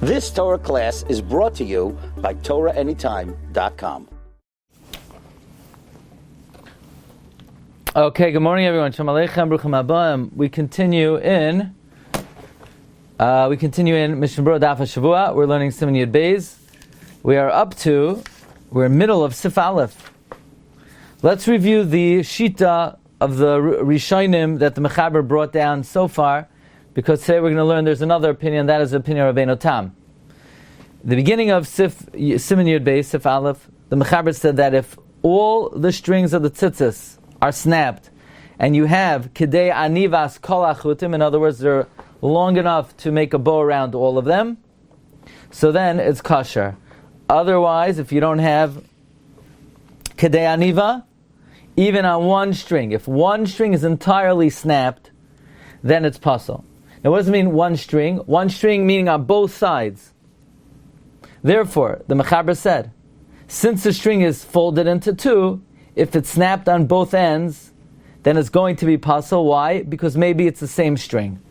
This Torah class is brought to you by TorahAnytime.com. Okay, good morning, everyone. Shalom Aleichem, Bruchim Habayim. We continue in Mishna Berura Daf HaShavua. We're learning Siman Yud Beis. We're in middle of Sif Aleph. Let's review the Shita of the Rishonim that the Mechaber brought down so far, because today we're going to learn there's another opinion, that is the opinion of Rabbeinu Tam. The beginning of Siman Yud Beis, Sif Aleph, the Mechaber said that if all the strings of the tzitzis are snapped, and you have Kedei Anivas Kol Achutim, in other words, they're long enough to make a bow around all of them, so then it's kosher. Otherwise, if you don't have Kedei Aniva, even on one string, if one string is entirely snapped, then it's pasul. Now, what does it mean, one string? One string meaning on both sides. Therefore, the Mechaber said, since the string is folded into two, if it's snapped on both ends, then it's going to be pasul. Why? Because maybe it's the same string.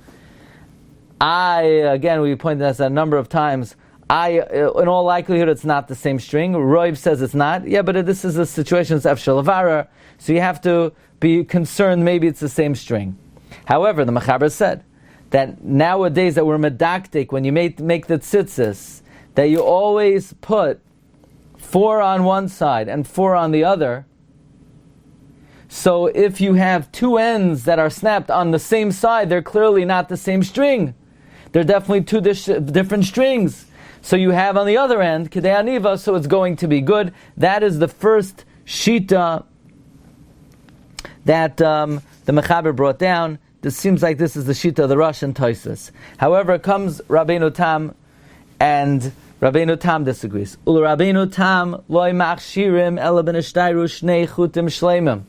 We pointed this out a number of times. In all likelihood, it's not the same string. Roiv says it's not. Yeah, but this is a situation, it's Efshel Avara, so you have to be concerned maybe it's the same string. However, the Mechaber said that nowadays that we're medaktik, when you make the tzitzis, that you always put 4 on one side and 4 on the other. So if you have two ends that are snapped on the same side, they're clearly not the same string. They're definitely two different strings. So you have on the other end Kedei Aniva, so it's going to be good. That is the first shita that the Mechaber brought down. This seems like this is the shita of the Russian Tosfos. However, comes Rabbeinu Tam, and Rabbeinu Tam disagrees. Ul Rabbeinu Tam loy machshirim ela b'nishtayru shnei chutim shleimim.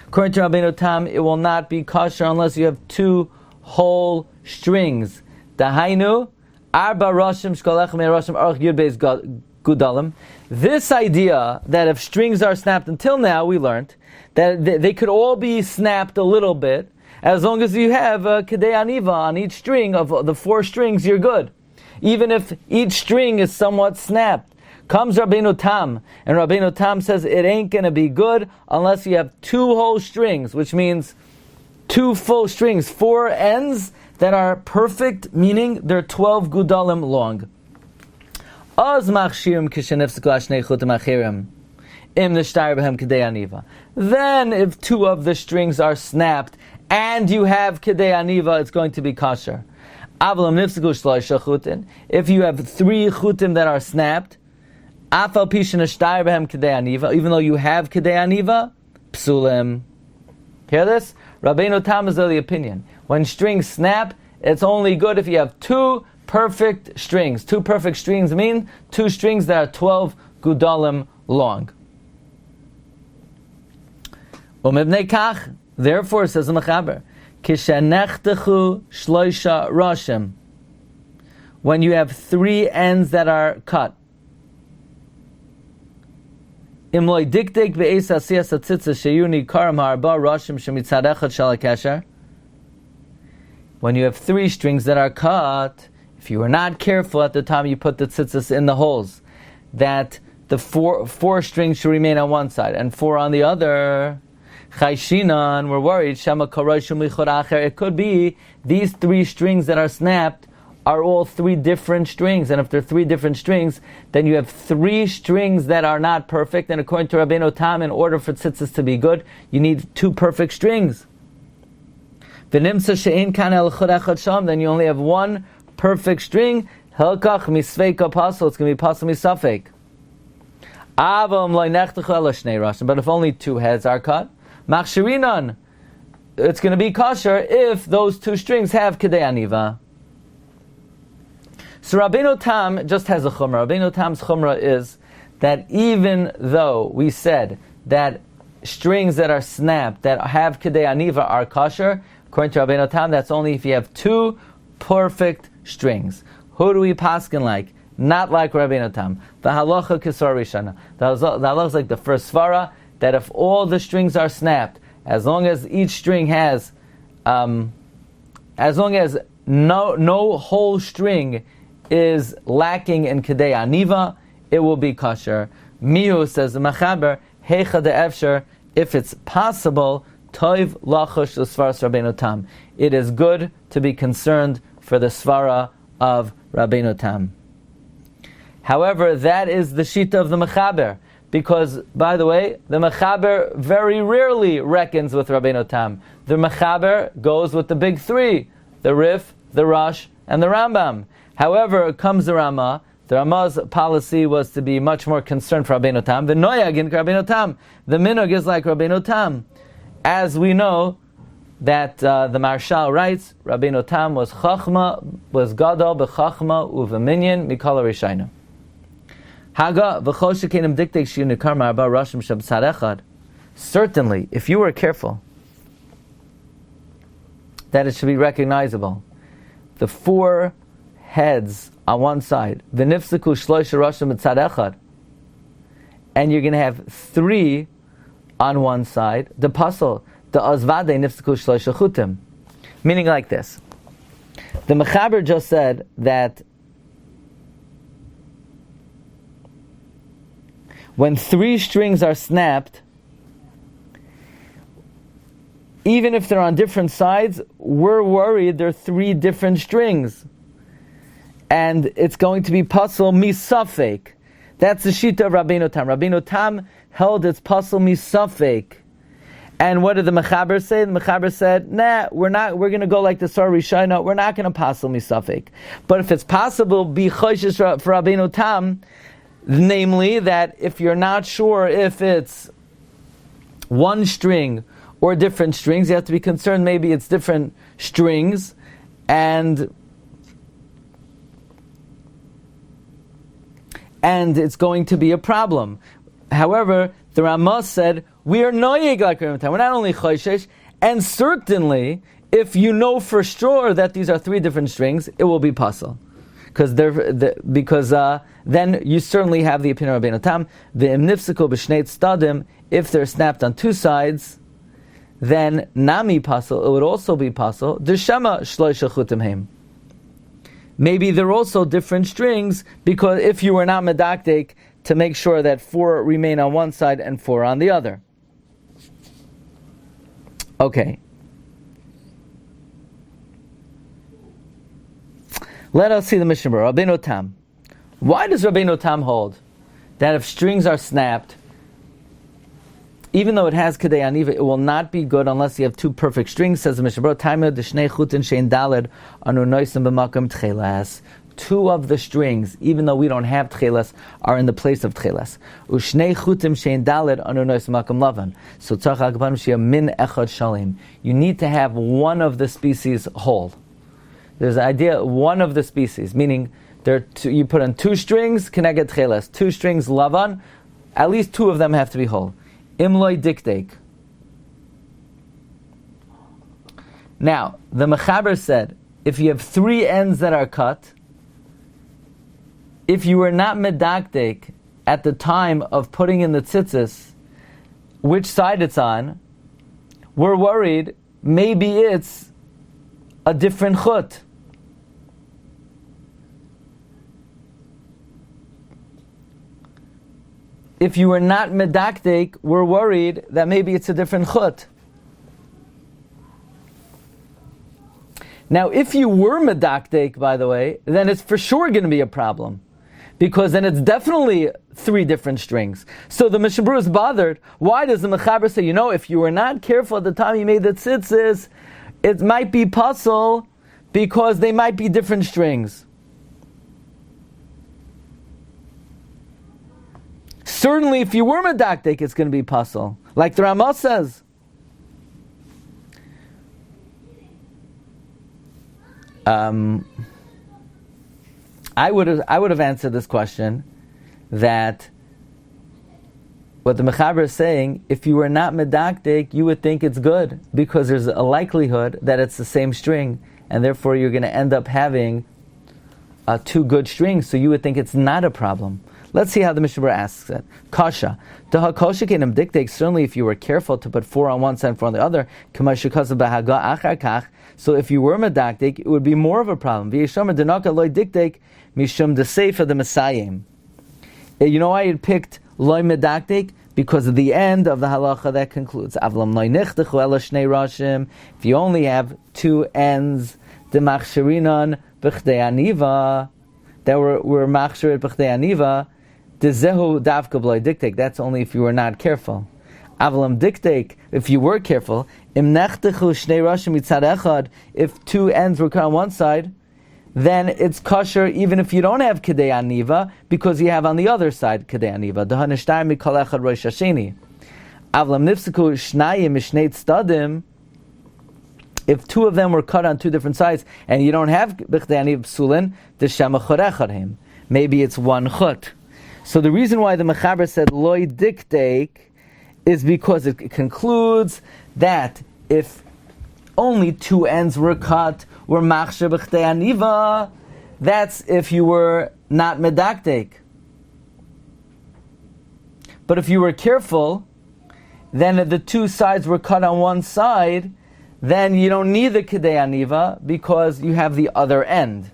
According to Rabbeinu Tam, it will not be kosher unless you have 2 whole strings. Dahainu arba roshim shkolechem roshim arch yud beis gudalim. This idea that if strings are snapped, until now we learned that they could all be snapped a little bit, as long as you have kedei aniva on each string of the 4 strings, you're good. Even if each string is somewhat snapped. Comes Rabbeinu Tam, and Rabbeinu Tam says it ain't going to be good unless you have 2 whole strings, which means 2 full strings, 4 ends that are perfect, meaning they're 12 gudalim long. Then if 2 of the strings are snapped and you have kedei aniva, it's going to be kosher. If you have 3 chutim that are snapped, even though you have kedei aniva, psulim. Hear this? Rabbeinu Tam is of the opinion, when strings snap, it's only good if you have 2 perfect strings. 2 perfect strings mean 2 strings that are 12 gudalim long. Therefore, says the Mechaber, when you have 3 ends that are cut, when you have 3 strings that are cut, if you were not careful at the time you put the tzitzis in the holes, that the 4 strings should remain on one side and 4 on the other. We're worried. It could be these 3 strings that are snapped are all 3 different strings, and if they're 3 different strings, then you have 3 strings that are not perfect. And according to Rabbeinu Tam, in order for tzitzis to be good, you need 2 perfect strings. Then you only have 1 perfect string. It's going to be pasul misafek. But if only 2 heads are cut, machshirinan, it's going to be kosher if those 2 strings have kedei aniva. So Rabbeinu Tam just has a chumrah. Rabbeinu Tam's chumrah is that even though we said that strings that are snapped, that have kedei aniva, are kosher, according to Rabbeinu Tam, that's only if you have 2 perfect strings. Who do we paskin like? Not like Rabbeinu Tam. The halacha kisar rishana. The halacha is like the first svara, that if all the strings are snapped, as long as each string has, as long as no whole string is lacking in Kedei Aniva, it will be kosher. Mihu, says the Mechaber, Heicha de'efsher, if it's possible, Toiv lachush l'svaras Rabbeinu Tam. It is good to be concerned for the svara of Rabbeinu Tam. However, that is the shita of the Mechaber, because, by the way, the Mechaber very rarely reckons with Rabbeinu Tam. The Mechaber goes with the big three, the Rif, the Rosh, and the Rambam. However, comes the Ramah. The Ramah's policy was to be much more concerned for Rabbeinu Tam. The Noyag in Rabbeinu Tam. The Minog is like Rabbeinu Tam. As we know, that the Marshal writes, Rabbeinu Tam was gadol b'chachma u'v'minyan mikol ha'rishayim. Haga v'chol shekenim diktek shiur nikar ma'arba rashim shabsad echad. Certainly, if you were careful, that it should be recognizable. The four heads on one side, v'nifseku shloisha rashim mitzad echad, and you're going to have three on one side, the pasol, the azvade nifseku shloisha chutim. Meaning like this. The Mechaber just said that when three strings are snapped, even if they're on different sides, we're worried they're three different strings. And it's going to be pasol misafek. That's the shita of Rabbeinu Tam. Rabbeinu Tam held its pasol misafek. And what did the Mechaber say? The Mechaber said, nah, we're going to go like the Sar Rishayna, we're not going to pasol misafek. But if it's possible, be choishes for Rabbeinu Tam, namely that if you're not sure if it's one string or different strings, you have to be concerned maybe it's different strings, and it's going to be a problem. However, the Ramah said, we are noyeg like Rabbeinu Tam. We're not only choishesh, and certainly, if you know for sure that these are three different strings, it will be pasal. Because then you certainly have the opinion of Rabbeinu Tam. The imnifsiku b'shnei tzdadim, if they're snapped on two sides, then nami pasal, it would also be pasal. D'shema shloisha chutim heim. Maybe they're also different strings, because if you were not medakdek to make sure that four remain on one side and four on the other. Okay. Let us see the Mishna Berura. Rabbeinu Tam. Why does Rabbeinu Tam hold that if strings are snapped, even though it has Kedei Aniva, it will not be good unless you have two perfect strings? Says the Mishna Berura, Taimah d'shnei chutin shein daled anu noisim b'makam tchelas. Two of the strings, even though we don't have tchelas, are in the place of tchelas. Ushnei chutim shein daled anu noisim b'makam lavan. So tzarich hagbanim sheyeh min echad shalim. You need to have one of the species whole. There's an idea, one of the species, meaning you put on two strings, keneged tchelas, two strings lavan, at least two of them have to be whole. Imloi diktek. Now, the Mechaber said, if you have three ends that are cut, if you were not medaktek at the time of putting in the tzitzis, which side it's on, we're worried maybe it's a different chut. If you were not medaktek, we're worried that maybe it's a different chut. Now, if you were medaktek, by the way, then it's for sure going to be a problem, because then it's definitely three different strings. So the Mishna Berura is bothered. Why does the Mechaber say, if you were not careful at the time you made the tzitzis, it might be puzzle because they might be different strings? Certainly, if you were medaktek, it's going to be puzzle, like the Ramah says. I would have answered this question that what the Mechaber is saying, if you were not medaktek, you would think it's good, because there's a likelihood that it's the same string, and therefore you're going to end up having two good strings, so you would think it's not a problem. Let's see how the Mishna Berura asks it. Kasha. Daha kosha kenim diktek, certainly if you were careful to put 4 on one side and 4 on the other, so if you were medaktik, it would be more of a problem. V'yeshomer denaka loy diktek, mishum de Seif the Messiah. You know why you picked loy medaktik? Because of the end of the halacha that concludes. Avlam loy nichtechu ela shnei rashim. If you only have 2 ends, de machshirinan b'chdei aniva, that were machshirit b'chdei aniva, de zehu davka b'loy diktek. That's only if you were not careful. Avlam diktek, if you were careful, im nechtechu shnei rashim mitzad echad, if 2 ends were cut on one side, then it's kosher even if you don't have kedei aniva, because you have on the other side kedei aniva. Dahanishtar mikol echad rosh hasheni. Avlam nifseku shnayim mishnei tzdadim, if 2 of them were cut on 2 different sides, and you don't have b'chdei aniva psulin, d'shema chod echadhem. Maybe it's 1 chut. So the reason why the Mechaber said loy diktek is because it concludes that if only 2 ends were cut, were machsher b'chdei aniva, that's if you were not medaktek. But if you were careful, then if the 2 sides were cut on one side, then you don't need the kedei aniva because you have the other end.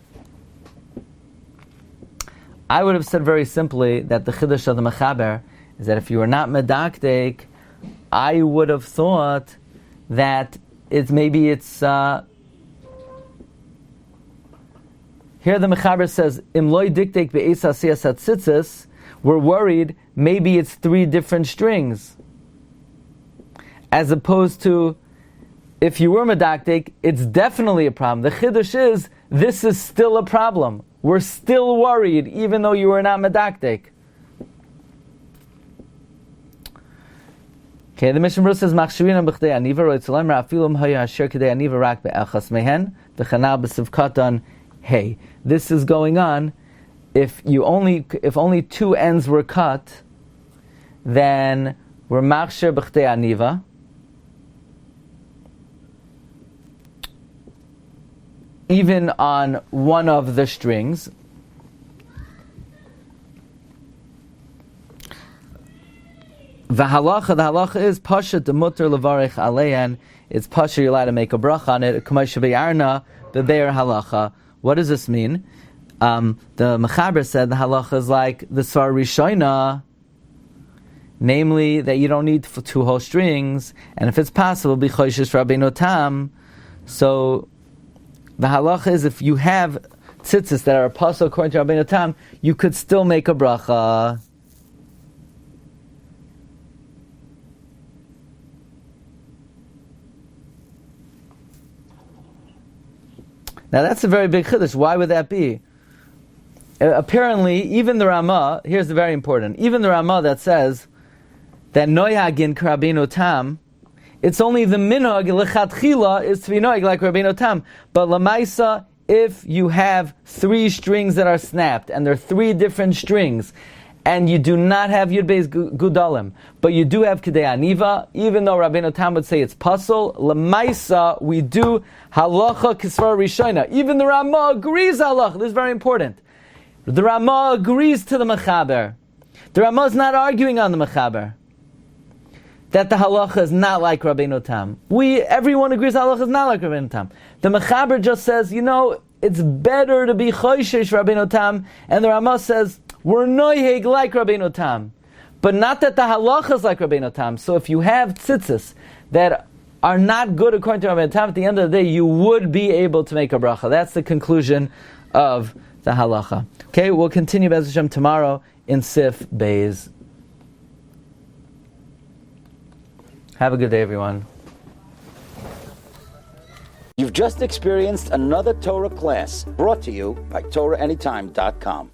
I would have said very simply that the chiddush of the Mechaber is that if you were not medaktek, I would have thought that it's here the Mechaber says, Im loy diktek be'es asiyas hatzitzis, we're worried maybe it's 3 different strings. As opposed to, if you were medaktek, it's definitely a problem. The chiddush is, this is still a problem. We're still worried, even though you were not medaktek. Okay, the Mishna Berura says, Machshirina b'chdei aniva, roitzolem ra'afilum haya asher kedei aniva rak be'echas mehen, v'chanal b'sivkaton hey. This is going on if only 2 ends were cut, then we're machshir b'chdei aniva. Even on one of the strings. The halacha is pasha demuter levarich aleyan. It's pasha, you're allowed to make a bracha on it. K'may shebeyarna bebeir halacha. What does this mean? The Mechaber said the halacha is like the Svar Rishoina, namely that you don't need 2 whole strings, and if it's possible, be choishes Rabbeinu Tam. So the halacha is if you have tzitzis that are apostle according to Rabbeinu Tam, you could still make a bracha. Now that's a very big chiddush. Why would that be? Apparently, even the Ramah, here's the very important, even the Ramah that says that noyagin Rabbeinu Tam, it's only the minhag lechatchila is to be noyag like Rabbeinu Tam. But lamaisa, if you have 3 strings that are snapped, and they're 3 different strings, and you do not have Yud Beis Gudalim, but you do have Kedei Aniva, even though Rabbeinu Tam would say it's pasul, lemaisa, we do halacha kisvar rishoina. Even the Ramah agrees halacha. This is very important. The Ramah agrees to the Mechaber. The Ramah is not arguing on the Mechaber that the halacha is not like Rabbeinu Tam. Everyone agrees halacha is not like Rabbeinu Tam. The Mechaber just says, it's better to be choishesh Rabbeinu Tam, and the Ramah says, we're noyheg like Rabbeinu Tam. But not that the halacha is like Rabbeinu Tam. So if you have tzitzis that are not good according to Rabbeinu Tam, at the end of the day, you would be able to make a bracha. That's the conclusion of the halacha. Okay, we'll continue Be'ez Hashem tomorrow in Sif Beis. Have a good day, everyone. You've just experienced another Torah class brought to you by TorahAnytime.com.